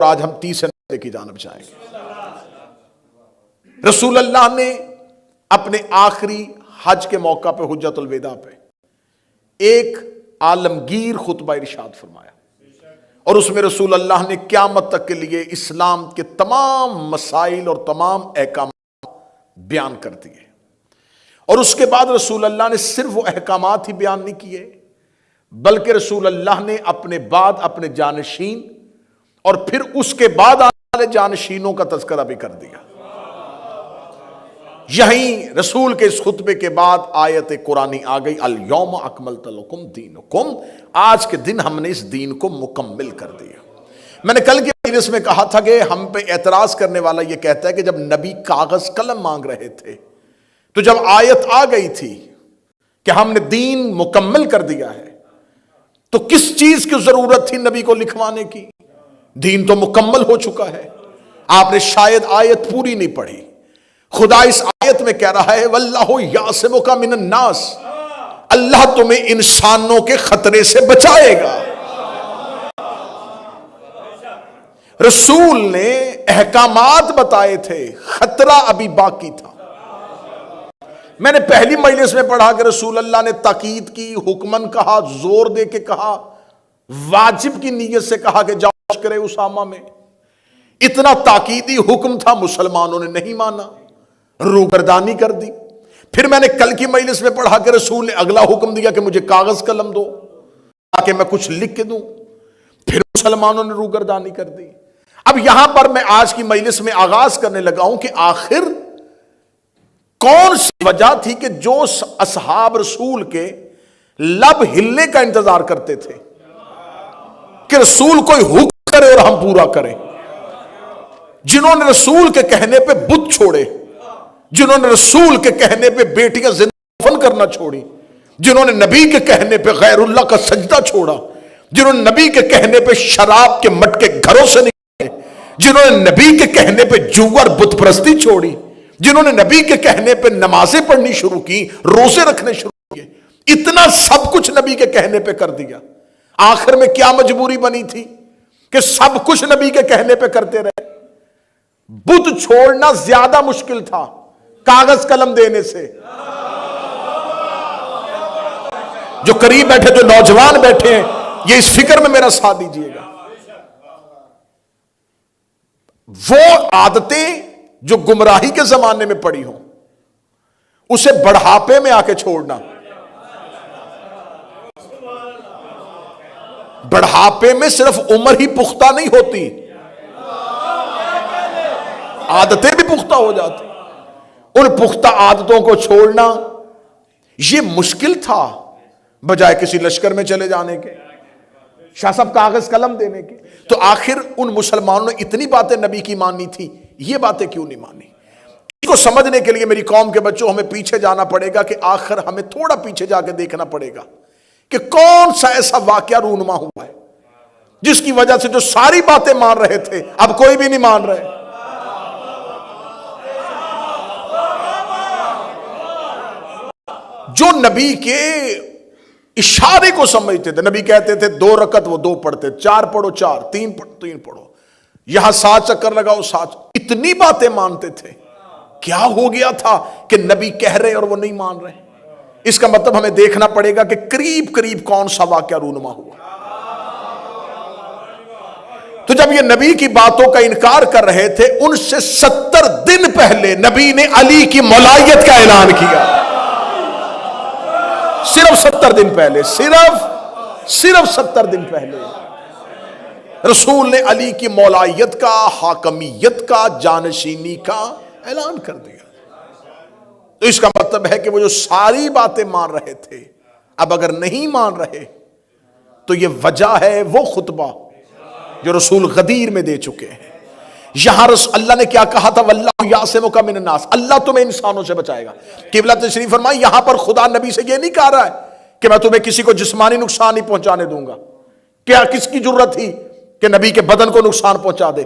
آج ہم تیسرے نقطے کی جانب جائیں گے۔ رسول اللہ نے اپنے آخری حج کے موقع پہ حجۃ الوداع پہ ایک عالمگیر خطبہ ارشاد فرمایا، اور اس میں رسول اللہ نے قیامت تک کے لیے اسلام کے تمام مسائل اور تمام احکامات بیان کر دیے۔ اور اس کے بعد رسول اللہ نے صرف وہ احکامات ہی بیان نہیں کیے، بلکہ رسول اللہ نے اپنے بعد اپنے جانشین اور پھر اس کے بعد آنے والے جانشینوں کا تذکرہ بھی کر دیا۔ یہیں رسول کے اس خطبے کے بعد آیت قرآنی آ گئی، الیوم اکملت لکم دینکم، آج کے دن ہم نے اس دین کو مکمل کر دیا۔ میں نے کل کی مجلس میں کہا تھا کہ ہم پہ اعتراض کرنے والا یہ کہتا ہے کہ جب نبی کاغذ قلم مانگ رہے تھے تو جب آیت آ گئی تھی کہ ہم نے دین مکمل کر دیا ہے تو کس چیز کی ضرورت تھی نبی کو لکھوانے کی؟ دین تو مکمل ہو چکا ہے۔ آپ نے شاید آیت پوری نہیں پڑھی۔ خدا اس آیت میں کہہ رہا ہے واللہ یعصمک من الناس، اللہ تمہیں انسانوں کے خطرے سے بچائے گا۔ رسول نے احکامات بتائے تھے، خطرہ ابھی باقی تھا۔ میں نے پہلی مجلس میں پڑھا کہ رسول اللہ نے تاکید کی، حکمن کہا، زور دے کے کہا، واجب کی نیت سے کہا کہ جاؤ لشکر اسامہ میں۔ اتنا تاکیدی حکم تھا، مسلمانوں نے نہیں مانا، روگردانی کر دی۔ پھر میں نے کل کی مجلس میں پڑھا کہ رسول نے اگلا حکم دیا کہ مجھے کاغذ قلم دو تاکہ میں کچھ لکھ کے دوں، پھر مسلمانوں نے روگردانی کر دی۔ اب یہاں پر میں آج کی مجلس میں آغاز کرنے لگا ہوں کہ آخر کون سی وجہ تھی کہ جو اصحاب رسول کے لب ہلنے کا انتظار کرتے تھے کہ رسول کوئی حکم کرے اور ہم پورا کریں، جنہوں نے رسول کے کہنے پہ بت چھوڑے، جنہوں نے رسول کے کہنے پہ بیٹیاں زندہ دفن کرنا چھوڑی، جنہوں نے نبی کے کہنے پہ غیر اللہ کا سجدہ چھوڑا، جنہوں نے نبی کے کہنے پہ شراب کے مٹکے گھروں سے نکالے، جنہوں نے نبی کے کہنے پہ جوگر بت پرستی چھوڑی، جنہوں نے نبی کے کہنے پہ نمازیں پڑھنی شروع کی، روزے رکھنے شروع کیے، اتنا سب کچھ نبی کے کہنے پہ کر دیا۔ آخر میں کیا مجبوری بنی تھی کہ سب کچھ نبی کے کہنے پہ کرتے رہے؟ بت چھوڑنا زیادہ مشکل تھا کاغذ قلم دینے سے۔ جو قریب بیٹھے، جو نوجوان بیٹھے ہیں، یہ اس فکر میں میرا ساتھ دیجئے گا، وہ عادتیں جو گمراہی کے زمانے میں پڑی ہوں اسے بڑھاپے میں آ کے چھوڑنا، بڑھاپے میں صرف عمر ہی پختہ نہیں ہوتی، عادتیں بھی پختہ ہو جاتی۔ ان پختہ عادتوں کو چھوڑنا یہ مشکل تھا بجائے کسی لشکر میں چلے جانے کے، شاہ صاحب کاغذ قلم دینے کے۔ تو آخر ان مسلمانوں نے اتنی باتیں نبی کی مانی تھی، یہ باتیں کیوں نہیں مانی؟ اس کو سمجھنے کے لیے میری قوم کے بچوں ہمیں پیچھے جانا پڑے گا، کہ آخر ہمیں تھوڑا پیچھے جا کے دیکھنا پڑے گا کہ کون سا ایسا واقعہ رونما ہوا ہے جس کی وجہ سے جو ساری باتیں مان رہے تھے اب کوئی بھی نہیں مان رہے۔ جو نبی کے اشارے کو سمجھتے تھے، نبی کہتے تھے 2 رکعت، وہ 2 پڑھتے، 4 پڑھو 4، 3 پڑھو، یہاں 7 چکر لگاؤ 7، اتنی باتیں مانتے تھے۔ کیا ہو گیا تھا کہ نبی کہہ رہے اور وہ نہیں مان رہے؟ اس کا مطلب ہمیں دیکھنا پڑے گا کہ قریب قریب کون سا واقعہ رونما ہوا۔ تو جب یہ نبی کی باتوں کا انکار کر رہے تھے، ان سے 70 دن پہلے نبی نے علی کی مولایت کا اعلان کیا۔ صرف 70 دن پہلے، صرف 70 دن پہلے رسول نے علی کی مولایت کا، حاکمیت کا، جانشینی کا اعلان کر دیا۔ تو اس کا مطلب ہے کہ وہ جو ساری باتیں مان رہے تھے اب اگر نہیں مان رہے تو یہ وجہ ہے وہ خطبہ جو رسول غدیر میں دے چکے ہیں۔ یہاں اللہ نے کیا کہا تھا؟ واللہ یعصمک من الناس، اللہ تمہیں انسانوں سے بچائے گا۔ قبلہ تشریف فرمائی، یہاں پر خدا نبی سے یہ نہیں کہہ رہا ہے کہ میں تمہیں کسی کو جسمانی نقصان نہیں پہنچانے دوں گا۔ کیا کس کی ضرورت تھی کہ نبی کے بدن کو نقصان پہنچا دے؟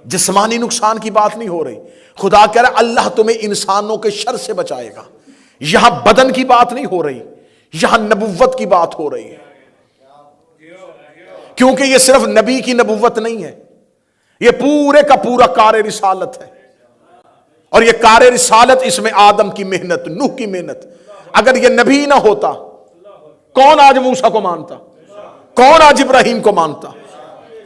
جسمانی نقصان کی بات نہیں ہو رہی، خدا کہہ رہا ہے اللہ تمہیں انسانوں کے شر سے بچائے گا۔ یہاں بدن کی بات نہیں ہو رہی، یہاں نبوت کی بات ہو رہی ہے، کیونکہ یہ صرف نبی کی نبوت نہیں ہے، یہ پورے کا پورا کار رسالت ہے، اور یہ کار رسالت، اس میں آدم کی محنت، نوح کی محنت. اگر یہ نبی نہ ہوتا، کون آج موسیٰ کو مانتا؟ کون آج ابراہیم کو مانتا؟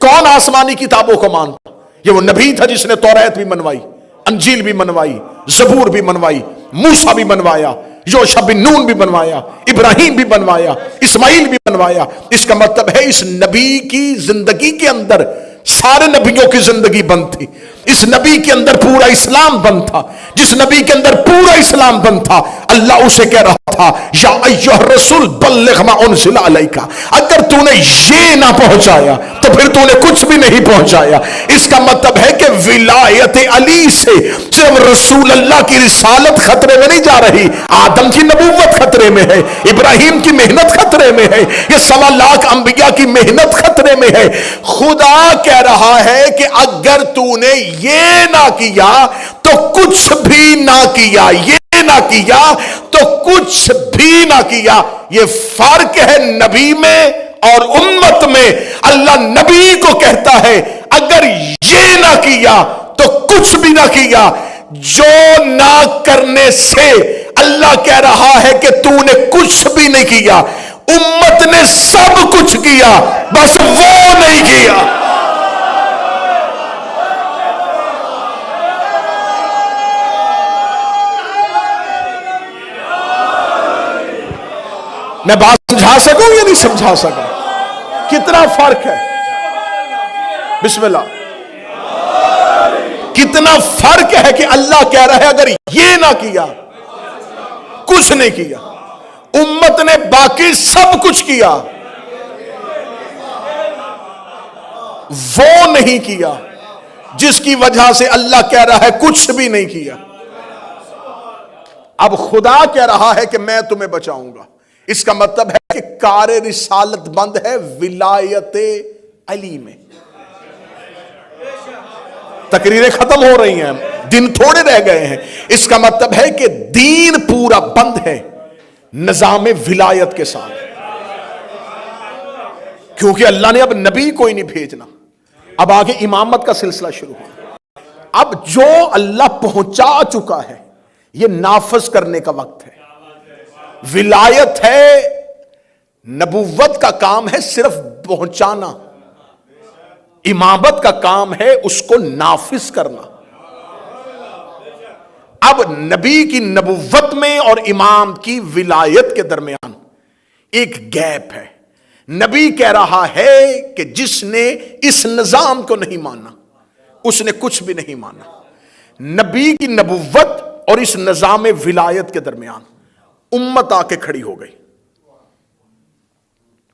کون آسمانی کتابوں کو مانتا؟ یہ وہ نبی تھا جس نے توریت بھی منوائی، انجیل بھی منوائی، زبور بھی منوائی، موسیٰ بھی منوایا، یوشع بن نون بھی بنوایا، ابراہیم بھی بنوایا، اسماعیل بھی بنوایا. اس کا مطلب ہے اس نبی کی زندگی کے اندر سارے نبیوں کی زندگی بند تھی. اس نبی کے اندر پورا اسلام بند تھا. جس نبی کے اندر پورا اسلام بند تھا، اللہ اسے کہہ رہا تھا یا ایھا الرسول بلغ ما انزل علیک. اگر تو نے یہ نہ پہنچایا تو پھر تو نے کچھ بھی نہیں پہنچایا. اس کا مطلب ہے کہ ولایت علی سے صرف رسول اللہ کی رسالت خطرے میں نہیں جا رہی، آدم کی نبوت خطرے میں ہے، ابراہیم کی محنت خطرے میں ہے، یہ 1.25 لاکھ انبیاء کی محنت خطرے میں ہے. خدا کہہ رہا ہے کہ اگر تو نے یہ نہ کیا تو کچھ بھی نہ کیا، یہ نہ کیا تو کچھ بھی نہ کیا. یہ فرق ہے نبی میں اور امت میں. اللہ نبی کو کہتا ہے اگر یہ نہ کیا تو کچھ بھی نہ کیا. جو نہ کرنے سے اللہ کہہ رہا ہے کہ تو نے کچھ بھی نہیں کیا. امت نے سب کچھ کیا، بس وہ نہیں کیا. میں بات سمجھا سکوں یا نہیں سمجھا سکوں؟ کتنا فرق ہے؟ بسم اللہ. کتنا فرق ہے کہ اللہ کہہ رہا ہے اگر یہ نہ کیا، کچھ نہیں کیا. امت نے باقی سب کچھ کیا، وہ نہیں کیا جس کی وجہ سے اللہ کہہ رہا ہے کچھ بھی نہیں کیا. اب خدا کہہ رہا ہے کہ میں تمہیں بچاؤں گا. اس کا مطلب ہے کہ کار رسالت بند ہے ولایت علی میں. تقریریں ختم ہو رہی ہیں، دن تھوڑے رہ گئے ہیں. اس کا مطلب ہے کہ دین پورا بند ہے نظام ولایت کے ساتھ، کیونکہ اللہ نے اب نبی کوئی نہیں بھیجنا. اب آگے امامت کا سلسلہ شروع ہو. اب جو اللہ پہنچا چکا ہے یہ نافذ کرنے کا وقت ہے. ولایت ہے، نبوت کا کام ہے صرف پہنچانا، امامت کا کام ہے اس کو نافذ کرنا. اب نبی کی نبوت میں اور امام کی ولایت کے درمیان ایک گیپ ہے. نبی کہہ رہا ہے کہ جس نے اس نظام کو نہیں مانا اس نے کچھ بھی نہیں مانا. نبی کی نبوت اور اس نظام ولایت کے درمیان امت آ کے کھڑی ہو گئی.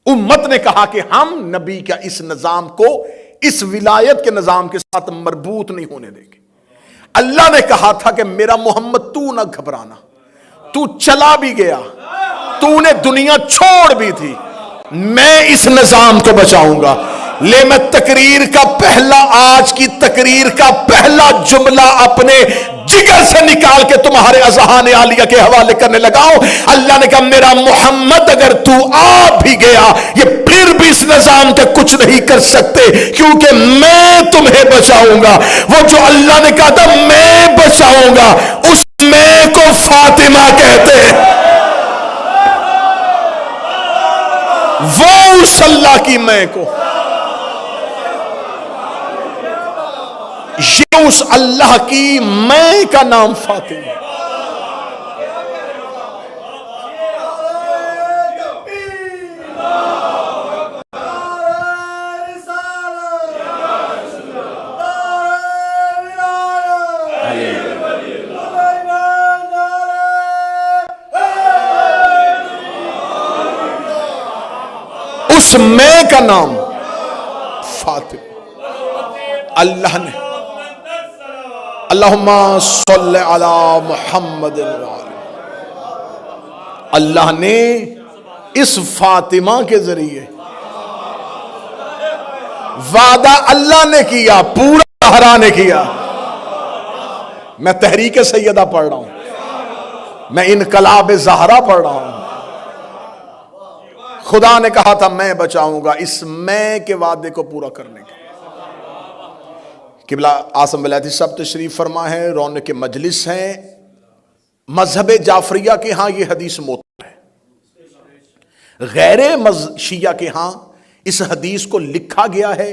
امت نے کہا کہ ہم نبی کا اس نظام کو اس ولایت کے نظام کے ساتھ مربوط نہیں ہونے دیں گے. اللہ نے کہا تھا کہ میرا محمد تو نہ گھبرانا، تو چلا بھی گیا، تو نے دنیا چھوڑ بھی تھی، میں اس نظام کو بچاؤں گا. لے میں تقریر کا پہلا، آج کی تقریر کا پہلا جملہ اپنے جگر سے نکال کے تمہارے اذہان عالیہ کے حوالے کرنے لگاؤ. اللہ نے کہا میرا محمد اگر تو آ بھی گیا یہ پھر بھی اس نظام کا کچھ نہیں کر سکتے، کیونکہ میں تمہیں بچاؤں گا. وہ جو اللہ نے کہا تھا میں بچاؤں گا، اس میں کو فاطمہ کہتے ہیں. وہ اس اللہ کی میں کو، یہ اس اللہ کی میں کا نام فاطمہ. اس میں کا نام فاطمہ. اللہ نے اللہم صلی علی محمد، اللہ نے اس فاطمہ کے ذریعے وعدہ اللہ نے کیا، پورا زہرا نے کیا. میں تحریک سیدہ پڑھ رہا ہوں، میں انقلاب زہرا پڑھ رہا ہوں. خدا نے کہا تھا میں بچاؤں گا، اس میں کے وعدے کو پورا کرنے کے قبلہ آصم ولایتی صاحب تشریف فرما ہے، رونق مجلس ہیں۔ مذہب جعفریہ کے ہاں یہ حدیث معتبر ہے، غیر شیعہ کے ہاں اس حدیث کو لکھا گیا ہے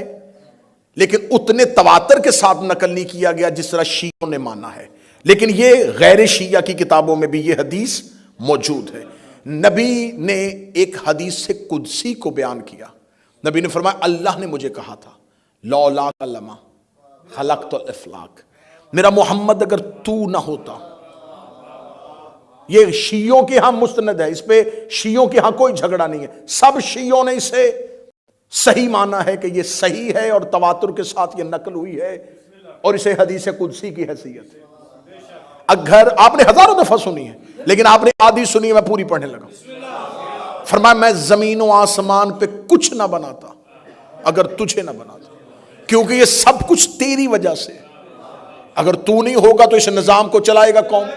لیکن اتنے تواتر کے ساتھ نقل نہیں کیا گیا جس طرح شیعوں نے مانا ہے، لیکن یہ غیر شیعہ کی کتابوں میں بھی یہ حدیث موجود ہے۔ نبی نے ایک حدیث قدسی کو بیان کیا، نبی نے فرمایا اللہ نے مجھے کہا تھا لولاک لما خلقت الافلاک، میرا محمد اگر تو نہ ہوتا۔ یہ شیعوں کے ہاں مستند ہے، اس پہ شیعوں کے ہاں کوئی جھگڑا نہیں ہے، سب شیعوں نے اسے صحیح مانا ہے کہ یہ صحیح ہے اور تواتر کے ساتھ یہ نقل ہوئی ہے اور اسے حدیث قدسی کی حیثیت ہے۔ اگر آپ نے ہزاروں دفعہ سنی ہے لیکن آپ نے آدھی سنی ہے، میں پوری پڑھنے لگا۔ فرمایا میں زمین و آسمان پہ کچھ نہ بناتا اگر تجھے نہ بناتا، کیونکہ یہ سب کچھ تیری وجہ سے، اگر تو نہیں ہوگا تو اس نظام کو چلائے گا کون؟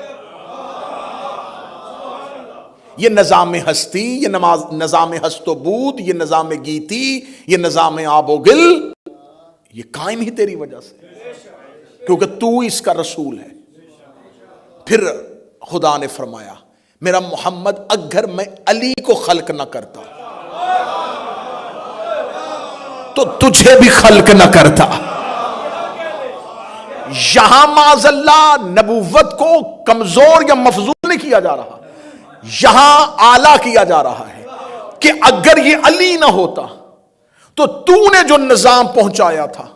یہ نظام ہستی، یہ نظام ہست و بود، یہ نظام گیتی، یہ نظام آب و گل، یہ قائم ہی تیری وجہ سے، کیونکہ تو اس کا رسول ہے۔ پھر خدا نے فرمایا میرا محمد اگر میں علی کو خلق نہ کرتا تو تجھے بھی خلق نہ کرتا۔ یہاں معاذ اللہ نبوت کو کمزور یا مفضول نہیں کیا جا رہا، یہاں اعلیٰ کیا جا رہا ہے کہ اگر یہ علی نہ ہوتا تو تو نے جو نظام پہنچایا تھا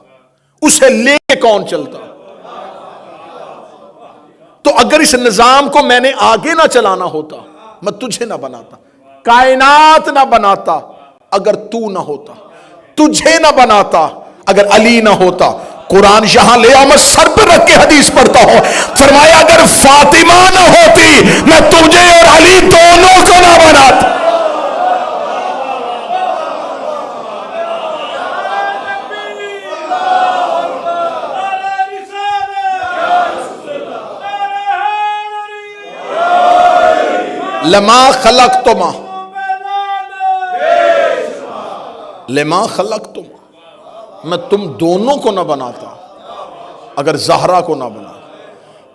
اسے لے کے کون چلتا؟ تو اگر اس نظام کو میں نے آگے نہ چلانا ہوتا، میں تجھے نہ بناتا، کائنات نہ بناتا اگر تو نہ ہوتا، تجھے نہ بناتا اگر علی نہ ہوتا۔ قرآن یہاں لے آؤ، میں سر پر رکھ کے حدیث پڑھتا ہوں، فرمایا اگر فاطمہ نہ ہوتی میں تجھے اور علی دونوں کو نہ بناتا۔ لما خلقتما لما خلقتما، میں تم دونوں کو نہ بناتا اگر زہرا کو نہ بناتا،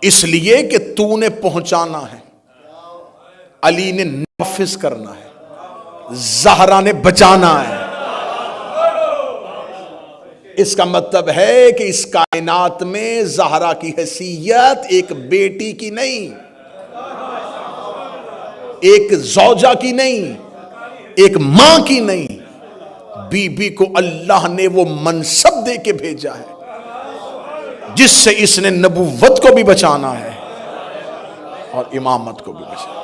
اس لیے کہ تو نے پہنچانا ہے، علی نے نافذ کرنا ہے، زہرا نے بچانا ہے۔ اس کا مطلب ہے کہ اس کائنات میں زہرا کی حیثیت ایک بیٹی کی نہیں، ایک زوجہ کی نہیں، ایک ماں کی نہیں، بی بی کو اللہ نے وہ منصب دے کے بھیجا ہے جس سے اس نے نبوت کو بھی بچانا ہے اور امامت کو بھی بچانا۔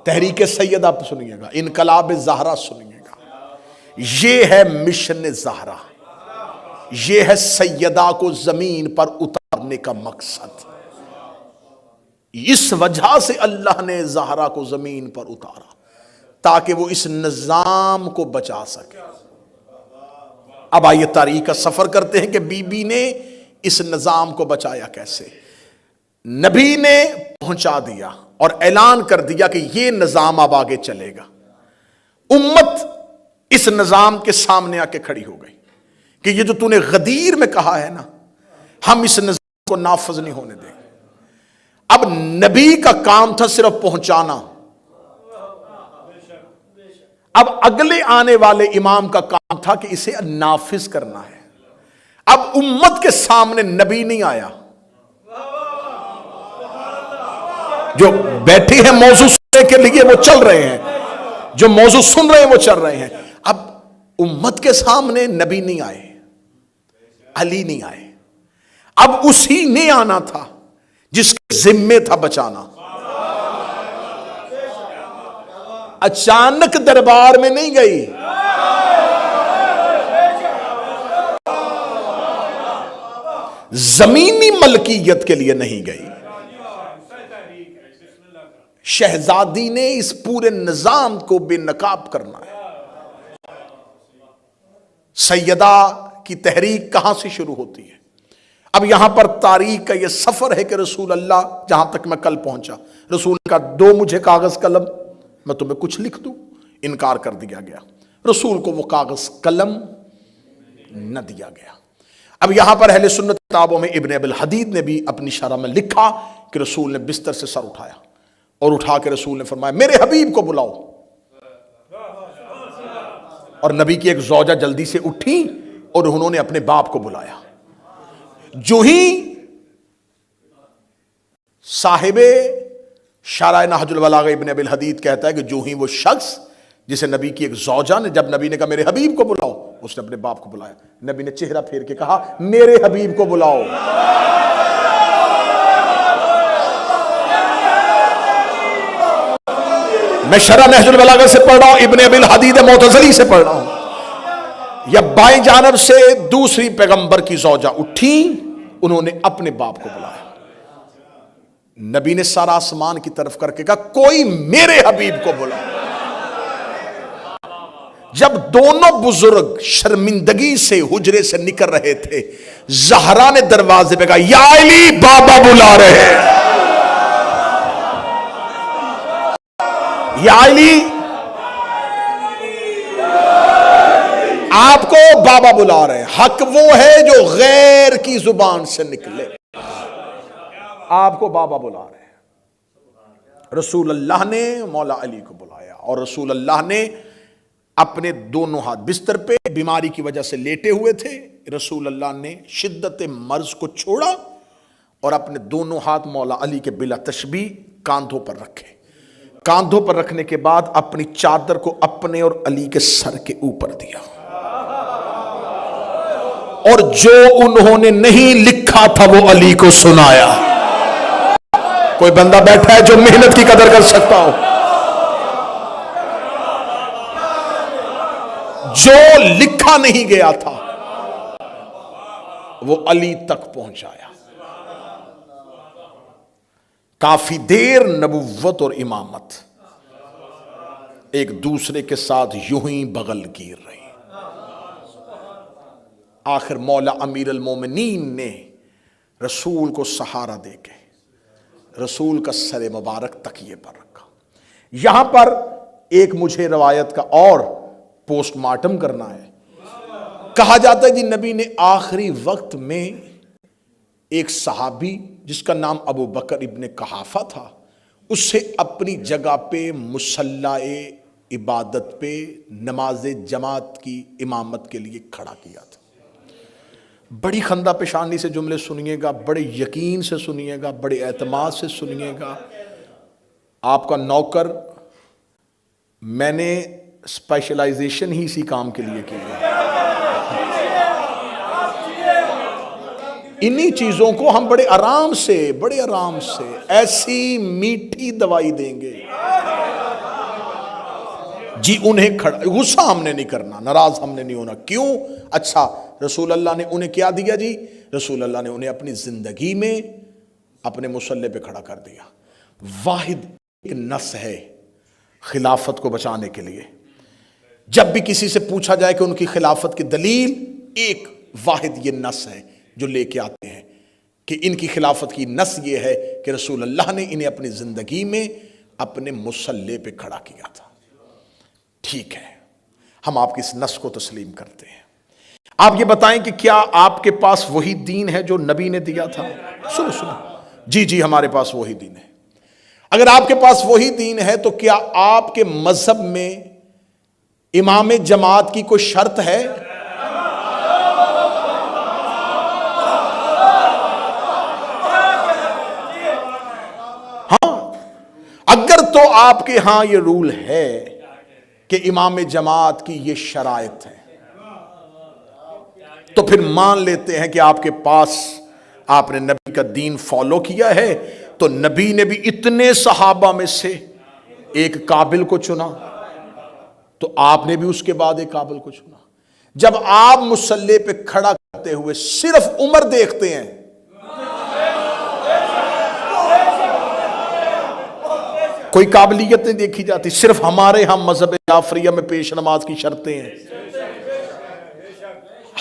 تحریک سید آپ سنیے گا، انقلاب زہرا سنیے گا، یہ ہے مشن زہرا، یہ ہے سیدہ کو زمین پر اتارنے کا مقصد۔ اس وجہ سے اللہ نے زہرا کو زمین پر اتارا تاکہ وہ اس نظام کو بچا سکے۔ اب آئیے تاریخ کا سفر کرتے ہیں کہ بی بی نے اس نظام کو بچایا کیسے۔ نبی نے پہنچا دیا اور اعلان کر دیا کہ یہ نظام اب آگے چلے گا۔ امت اس نظام کے سامنے آ کے کھڑی ہو گئی کہ یہ جو تو نے غدیر میں کہا ہے نا، ہم اس نظام کو نافذ نہیں ہونے دیں گے۔ اب نبی کا کام تھا صرف پہنچانا، اب اگلے آنے والے امام کا کام تھا کہ اسے نافذ کرنا ہے۔ اب امت کے سامنے نبی نہیں آیا، جو بیٹھے ہیں موضوع سننے کے لیے وہ چل رہے ہیں، جو موضوع سن رہے ہیں وہ چل رہے ہیں۔ اب امت کے سامنے نبی نہیں آئے، علی نہیں آئے، اب اسی نے آنا تھا جس کے ذمے تھا بچانا۔ اچانک دربار میں نہیں گئی، زمینی ملکیت کے لیے نہیں گئی، شہزادی نے اس پورے نظام کو بے نقاب کرنا ہے۔ سیدہ کی تحریک کہاں سے شروع ہوتی ہے؟ اب یہاں پر تاریخ کا یہ سفر ہے کہ رسول اللہ جہاں تک میں کل پہنچا، رسول کا دو مجھے کاغذ قلم، میں تمہیں کچھ لکھ دوں، انکار کر دیا گیا، رسول کو وہ کاغذ قلم نہ دیا گیا۔ اب یہاں پر اہل سنت کتابوں میں ابن ابی الحدید نے بھی اپنی شرح میں لکھا کہ رسول نے بستر سے سر اٹھایا اور اٹھا کے رسول نے فرمایا میرے حبیب کو بلاؤ، اور نبی کی ایک زوجہ جلدی سے اٹھی اور انہوں نے اپنے باپ کو بلایا۔ جو ہی صاحب شارح نہج البلاغہ ابن ابی الحدید کہتا ہے کہ جو ہی وہ شخص جسے نبی کی ایک زوجہ نے، جب نبی نے کہا میرے حبیب کو بلاؤ، اس نے اپنے باپ کو بلایا، نبی نے چہرہ پھیر کے کہا میرے حبیب کو بلاؤ۔ میں شرح نہج البلاغہ سے پڑھ رہا ہوں، ابن ابی الحدید معتزلی سے پڑھ رہا ہوں۔ یا بائیں جانب سے دوسری پیغمبر کی زوجہ اٹھی، انہوں نے اپنے باپ کو بلایا، نبی نے سارا آسمان کی طرف کر کے کہا کوئی میرے حبیب کو بلا۔ جب دونوں بزرگ شرمندگی سے حجرے سے نکل رہے تھے، زہرا نے دروازے پہ کہا یا علی بابا بلا رہے ہیں، یا علی آپ کو بابا بلا رہے ہیں۔ حق وہ ہے جو غیر کی زبان سے نکلے، آپ کو بابا بلا رہے ہیں۔ رسول اللہ نے مولا علی کو بلایا اور رسول اللہ نے اپنے دونوں ہاتھ بستر پہ بیماری کی وجہ سے لیٹے ہوئے تھے، رسول اللہ نے شدت مرض کو چھوڑا اور اپنے دونوں ہاتھ مولا علی کے بلا تشبیہ کاندھوں پر رکھے، کاندھوں پر رکھنے کے بعد اپنی چادر کو اپنے اور علی کے سر کے اوپر دیا، اور جو انہوں نے نہیں لکھا تھا وہ علی کو سنایا۔ کوئی بندہ بیٹھا ہے جو محنت کی قدر کر سکتا ہو؟ جو لکھا نہیں گیا تھا وہ علی تک پہنچایا۔ کافی دیر نبوت اور امامت ایک دوسرے کے ساتھ یوں ہی بغل گیر رہی۔ آخر مولا امیر المومنین نے رسول کو سہارا دے کے رسول کا سر مبارک تکیے پر رکھا۔ یہاں پر ایک مجھے روایت کا اور پوسٹ مارٹم کرنا ہے۔ کہا جاتا ہے کہ نبی نے آخری وقت میں ایک صحابی جس کا نام ابو بکر ابن قحافہ تھا، اس سے اپنی جگہ پہ مصلی عبادت پہ نماز جماعت کی امامت کے لیے کھڑا کیا تھا۔ بڑی خندہ پیشانی سے جملے سنیے گا، بڑے یقین سے سنیے گا، بڑے اعتماد سے سنیے گا۔ آپ کا نوکر، میں نے اسپیشلائزیشن ہی اسی کام کے لیے کی ہے۔ انہی چیزوں کو ہم بڑے آرام سے ایسی میٹھی دوائی دیں گے جی، انہیں کھڑا، غصہ ہم نے نہیں کرنا، ناراض ہم نے نہیں ہونا۔ کیوں؟ اچھا رسول اللہ نے انہیں کیا دیا جی؟ رسول اللہ نے انہیں اپنی زندگی میں اپنے مصلی پہ کھڑا کر دیا۔ واحد ایک نص ہے خلافت کو بچانے کے لیے، جب بھی کسی سے پوچھا جائے کہ ان کی خلافت کی دلیل، ایک واحد یہ نص ہے جو لے کے آتے ہیں کہ ان کی خلافت کی نص یہ ہے کہ رسول اللہ نے انہیں اپنی زندگی میں اپنے مصلی پہ کھڑا کیا تھا۔ ٹھیک ہے، ہم آپ کی اس نص کو تسلیم کرتے ہیں۔ آپ یہ بتائیں کہ کیا آپ کے پاس وہی دین ہے جو نبی نے دیا تھا؟ سنو، جی ہمارے پاس وہی دین ہے۔ اگر آپ کے پاس وہی دین ہے تو کیا آپ کے مذہب میں امام جماعت کی کوئی شرط ہے؟ ہاں، اگر تو آپ کے ہاں یہ رول ہے کہ امام جماعت کی یہ شرائط ہے تو پھر مان لیتے ہیں کہ آپ کے پاس آپ نے نبی کا دین فالو کیا ہے، تو نبی نے بھی اتنے صحابہ میں سے ایک قابل کو چنا تو آپ نے بھی اس کے بعد ایک قابل کو چنا۔ جب آپ مصلی پہ کھڑا کرتے ہوئے صرف عمر دیکھتے ہیں، کوئی قابلیت نہیں دیکھی جاتی، صرف ہمارے ہم مذہب جعفریہ میں پیش نماز کی شرطیں ہیں،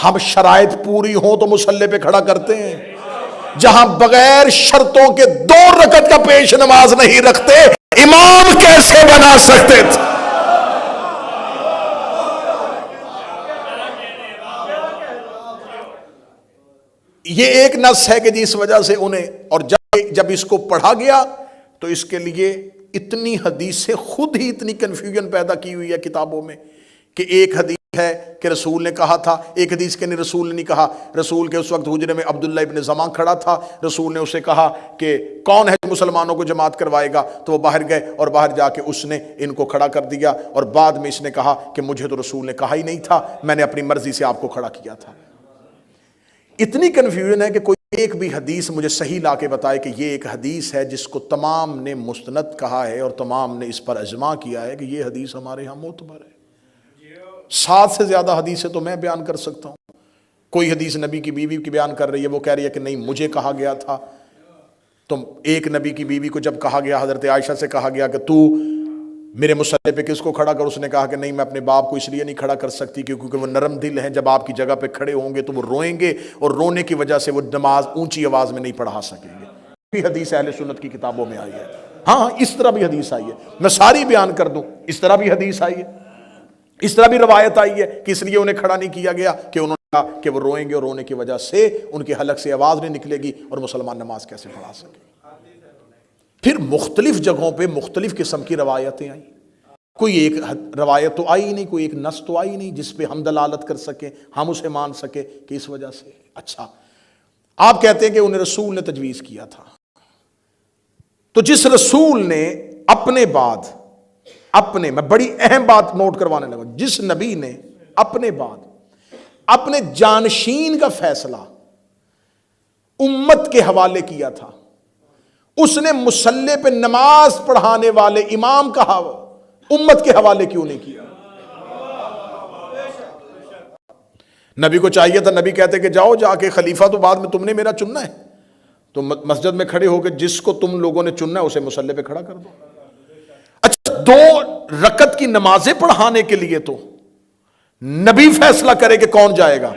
ہم شرائط پوری ہوں تو مصلی پہ کھڑا کرتے ہیں، جہاں بغیر شرطوں کے 2 رکعت کا پیش نماز نہیں رکھتے، امام کیسے بنا سکتے تھے؟ یہ ایک نص ہے کہ جس وجہ سے انہیں، اور جب اس کو پڑھا گیا تو اس کے لیے اتنی حدیثیں، خود ہی اتنی کنفیوژن پیدا کی ہوئی ہے کتابوں میں کہ ایک حدیث ہے کہ رسول نے کہا تھا، ایک حدیث کے نہیں رسول نے نہیں کہا۔ رسول کے اس وقت حجرے میں عبداللہ ابن زمان کھڑا تھا، رسول نے اسے کہا کہ کون ہے جو مسلمانوں کو جماعت کروائے گا، تو وہ باہر گئے اور باہر جا کے اس نے ان کو کھڑا کر دیا، اور بعد میں اس نے کہا کہ مجھے تو رسول نے کہا ہی نہیں تھا، میں نے اپنی مرضی سے آپ کو کھڑا کیا تھا۔ اتنی کنفیوژن ہے کہ کوئی ایک بھی حدیث مجھے صحیح لا کے بتائے کہ یہ ایک حدیث ہے جس کو تمام نے مستند کہا ہے اور تمام نے اس پر اجماع کیا ہے کہ یہ حدیث ہمارے ہاں معتبر ہے۔ 7 سے زیادہ حدیثیں تو میں بیان کر سکتا ہوں۔ کوئی حدیث نبی کی بیوی کی بیان کر رہی ہے، وہ کہہ رہی ہے کہ نہیں مجھے کہا گیا تھا۔ تو ایک نبی کی بیوی کو جب کہا گیا، حضرت عائشہ سے کہا گیا کہ تو میرے مصلی پہ کس کو کھڑا کر، اس نے کہا کہ نہیں میں اپنے باپ کو اس لیے نہیں کھڑا کر سکتی کیونکہ وہ نرم دل ہیں، جب آپ کی جگہ پہ کھڑے ہوں گے تو وہ روئیں گے اور رونے کی وجہ سے وہ نماز اونچی آواز میں نہیں پڑھا سکیں گے۔ بھی حدیث اہل سنت کی کتابوں میں آئی ہے۔ ہاں اس طرح بھی حدیث آئی ہے، میں ساری بیان کر دوں، اس طرح بھی حدیث آئی ہے، اس طرح بھی روایت آئی ہے کہ اس لیے انہیں کھڑا نہیں کیا گیا کہ انہوں نے کہا کہ وہ روئیں گے اور رونے کی وجہ سے ان کے حلق سے آواز نہیں نکلے گی اور مسلمان نماز کیسے پڑھا سکے۔ پھر مختلف جگہوں پہ مختلف قسم کی روایتیں آئیں، کوئی ایک روایت تو آئی نہیں، کوئی ایک نص تو آئی نہیں جس پہ ہم دلالت کر سکیں، ہم اسے مان سکیں کہ اس وجہ سے۔ اچھا آپ کہتے ہیں کہ انہیں رسول نے تجویز کیا تھا، تو جس رسول نے اپنے بعد میں بڑی اہم بات نوٹ کروانے لگا، جس نبی نے اپنے بعد اپنے جانشین کا فیصلہ امت کے حوالے کیا تھا، اس نے مصلی پہ نماز پڑھانے والے امام کا امت کے حوالے کیوں نہیں کیا؟ نبی کو چاہیے تھا، نبی کہتے کہ جاؤ جا کے خلیفہ تو بعد میں تم نے میرا چننا ہے، تو مسجد میں کھڑے ہو کے جس کو تم لوگوں نے چننا ہے اسے مصلی پہ کھڑا کر دو۔ اچھا 2 رکعت کی نمازیں پڑھانے کے لیے تو نبی فیصلہ کرے کہ کون جائے گا۔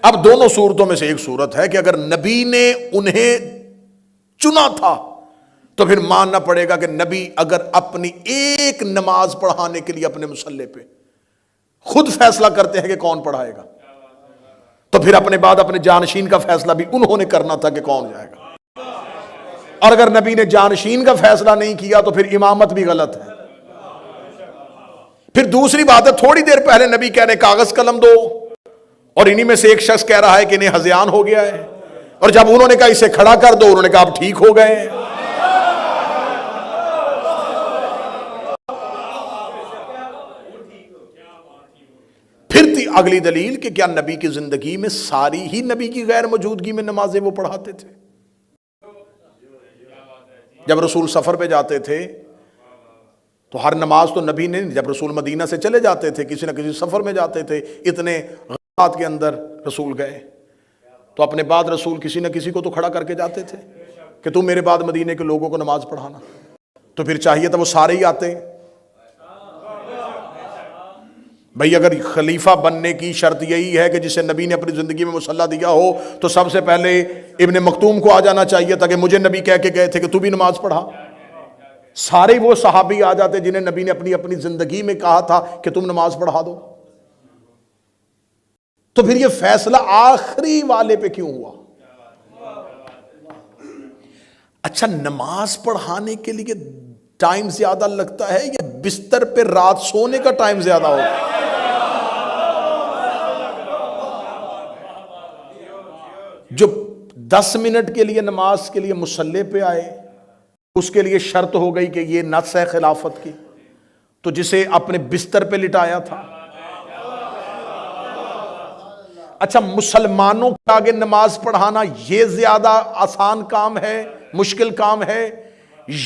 اب دونوں صورتوں میں سے ایک صورت ہے کہ اگر نبی نے انہیں چنا تھا تو پھر ماننا پڑے گا کہ نبی اگر اپنی ایک نماز پڑھانے کے لیے اپنے مصلی پہ خود فیصلہ کرتے ہیں کہ کون پڑھائے گا، تو پھر اپنے بعد اپنے جانشین کا فیصلہ بھی انہوں نے کرنا تھا کہ کون جائے گا۔ اور اگر نبی نے جانشین کا فیصلہ نہیں کیا تو پھر امامت بھی غلط ہے۔ پھر دوسری بات ہے، تھوڑی دیر پہلے نبی کہہ رہے کاغذ قلم دو، اور انہی میں سے ایک شخص کہہ رہا ہے کہ انہیں ہذیان ہو گیا ہے، اور جب انہوں نے کہا اسے کھڑا کر دو، انہوں نے کہا آپ ٹھیک ہو گئے ہیں۔ پھر تھی اگلی دلیل کہ کیا نبی کی زندگی میں ساری ہی نبی کی غیر موجودگی میں نمازیں وہ پڑھاتے تھے؟ جب رسول سفر پہ جاتے تھے تو ہر نماز تو نبی نے، جب رسول مدینہ سے چلے جاتے تھے کسی نہ کسی سفر میں جاتے تھے، اتنے غزوات کے اندر رسول گئے، تو اپنے بعد رسول کسی نہ کسی کو تو کھڑا کر کے جاتے تھے کہ تم میرے بعد مدینے کے لوگوں کو نماز پڑھانا، تو پھر چاہیے تھا وہ سارے ہی آتے۔ بھئی اگر خلیفہ بننے کی شرط یہی ہے کہ جسے نبی نے اپنی زندگی میں مصلی دیا ہو تو سب سے پہلے ابن مکتوم کو آ جانا چاہیے تھا کہ مجھے نبی کہہ کے گئے تھے کہ تو بھی نماز پڑھا۔ سارے وہ صحابی آ جاتے جنہیں نبی نے اپنی زندگی میں کہا تھا کہ تم نماز پڑھا دو، تو پھر یہ فیصلہ آخری والے پہ کیوں ہوا؟ اچھا نماز پڑھانے کے لیے ٹائم زیادہ لگتا ہے یا بستر پہ رات سونے کا ٹائم زیادہ ہوتا ہے؟ جو 10 منٹ کے لیے نماز کے لیے مصلی پہ آئے اس کے لیے شرط ہو گئی کہ یہ نص ہے خلافت کی، تو جسے اپنے بستر پہ لٹایا تھا۔ اچھا مسلمانوں کے آگے نماز پڑھانا یہ زیادہ آسان کام ہے، مشکل کام ہے،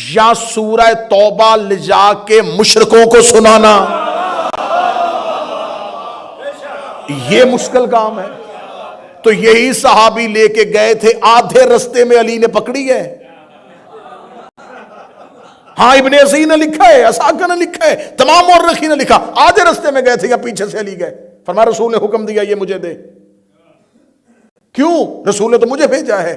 یا سورہ توبہ لے جا کے مشرکوں کو سنانا یہ مشکل کام ہے؟ تو یہی صحابی لے کے گئے تھے، آدھے رستے میں علی نے پکڑی ہے۔ ہاں ابن عزی نے لکھا ہے، اسحاق نے لکھا ہے، تمام مورخین نے لکھا، آدھے رستے میں گئے تھے یا پیچھے سے علی گئے، فرمایا رسول نے حکم دیا یہ مجھے دے۔ کیوں؟ رسول نے تو مجھے بھیجا ہے۔